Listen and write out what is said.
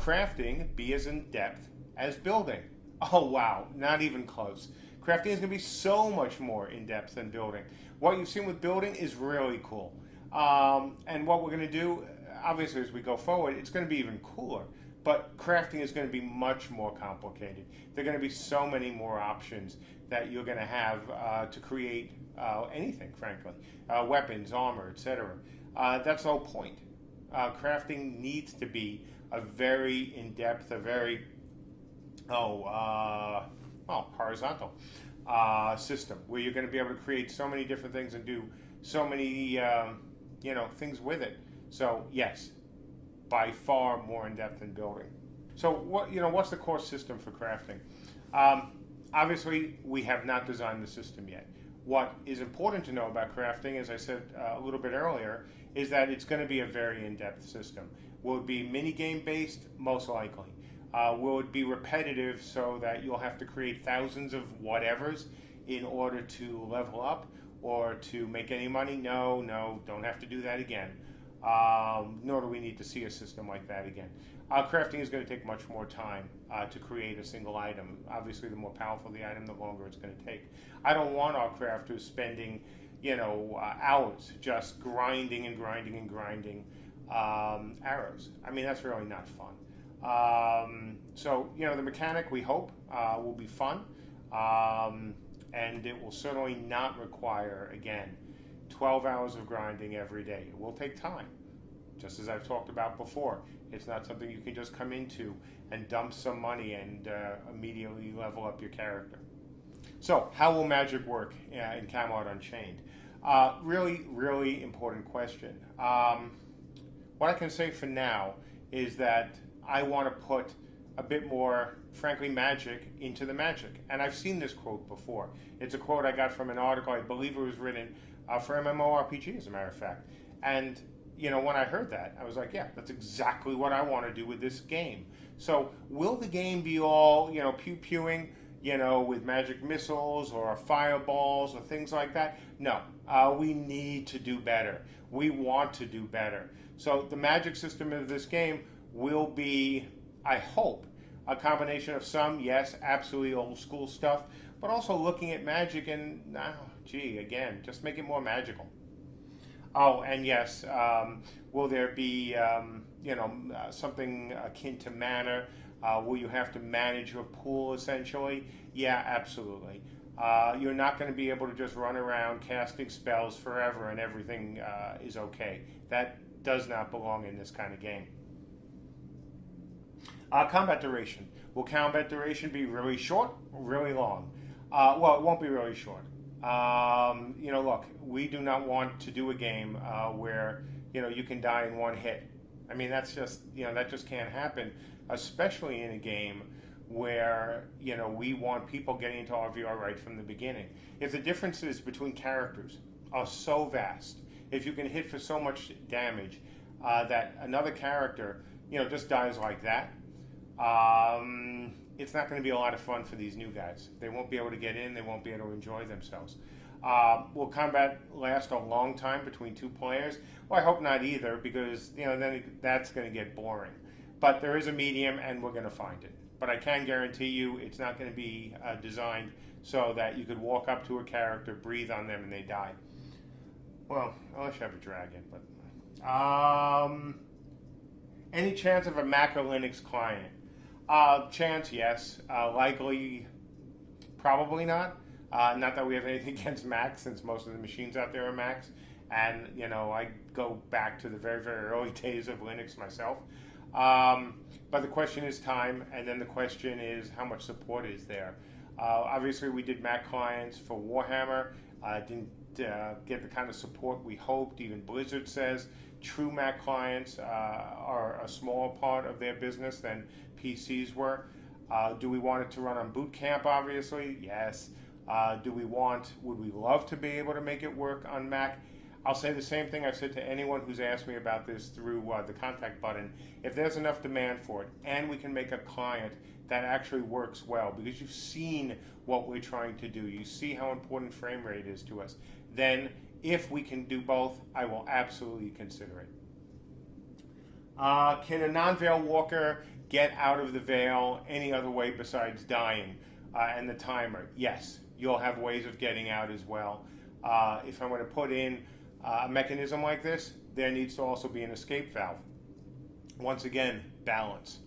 crafting be as in depth as building? Oh wow, not even close. Crafting is going to be so much more in depth than building. What you've seen with building is really cool. And what we're going to do, obviously, as we go forward, it's going to be even cooler. But crafting is going to be much more complicated. There are going to be so many more options that you're going to have to create anything, frankly. Weapons, armor, etc. That's the whole point. Crafting needs to be a very in-depth, a very horizontal system where you're going to be able to create so many different things and do so many things with it. So yes, by far more in depth than building. So what's the core system for crafting? Obviously, we have not designed the system yet. What is important to know about crafting, as I said a little bit earlier, is that it's going to be a very in-depth system. Will it be mini-game based? Most likely. Will it be repetitive so that you'll have to create thousands of whatevers in order to level up or to make any money? No, don't have to do that again. Nor do we need to see a system like that again. Crafting is going to take much more time to create a single item. Obviously, the more powerful the item, the longer it's going to take. I don't want our crafters spending, hours just grinding and grinding and grinding arrows. I mean, that's really not fun. So the mechanic, we hope, will be fun, and it will certainly not require, again, 12 hours of grinding every day. It will take time, just as I've talked about before. It's not something you can just come into and dump some money and immediately level up your character. So, how will magic work in Camelot Unchained? Really, really important question. What I can say for now is that I want to put a bit more, frankly, magic into the magic. And I've seen this quote before. It's a quote I got from an article, I believe it was written for MMORPG, as a matter of fact. And, when I heard that, I was like, yeah, that's exactly what I want to do with this game. So, will the game be all, pew-pewing, with magic missiles or fireballs or things like that? No. We need to do better. We want to do better. So, the magic system of this game will be, I hope, a combination of some, yes, absolutely old school stuff, but also looking at magic and, again, just make it more magical. Oh, and yes, will there be, something akin to mana? Will you have to manage your pool, essentially? Yeah, absolutely. You're not going to be able to just run around casting spells forever and everything is okay. That does not belong in this kind of game. Combat duration. Will combat duration be really short or really long? Well, it won't be really short. Look, we do not want to do a game where, you can die in one hit. I mean, that's just, that just can't happen, especially in a game where, we want people getting into RVR right from the beginning. If the differences between characters are so vast, if you can hit for so much damage that another character, just dies like that, it's not going to be a lot of fun for these new guys. They won't be able to get in. They won't be able to enjoy themselves. Will combat last a long time between two players? Well, I hope not either, because then that's going to get boring. But there is a medium, and we're going to find it. But I can guarantee you, it's not going to be designed so that you could walk up to a character, breathe on them, and they die. Well, unless you have a dragon. But any chance of a Mac or Linux client? Chance, yes. Likely, probably not. Not that we have anything against Macs, since most of the machines out there are Macs. And, I go back to the very, very early days of Linux myself. But the question is time, and then the question is how much support is there. Obviously, we did Mac clients for Warhammer. Didn't get the kind of support we hoped. Even Blizzard says true Mac clients are a smaller part of their business than PCs were. Do we want it to run on Boot Camp? Obviously, yes. Would we love to be able to make it work on Mac? I'll say the same thing I've said to anyone who's asked me about this through the contact button. If there's enough demand for it, and we can make a client that actually works well, because you've seen what we're trying to do, you see how important frame rate is to us, then if we can do both, I will absolutely consider it. Can a non-Veil Walker get out of the veil any other way besides dying. And the timer, yes, you'll have ways of getting out as well. If I'm going to put in a mechanism like this, there needs to also be an escape valve. Once again, balance.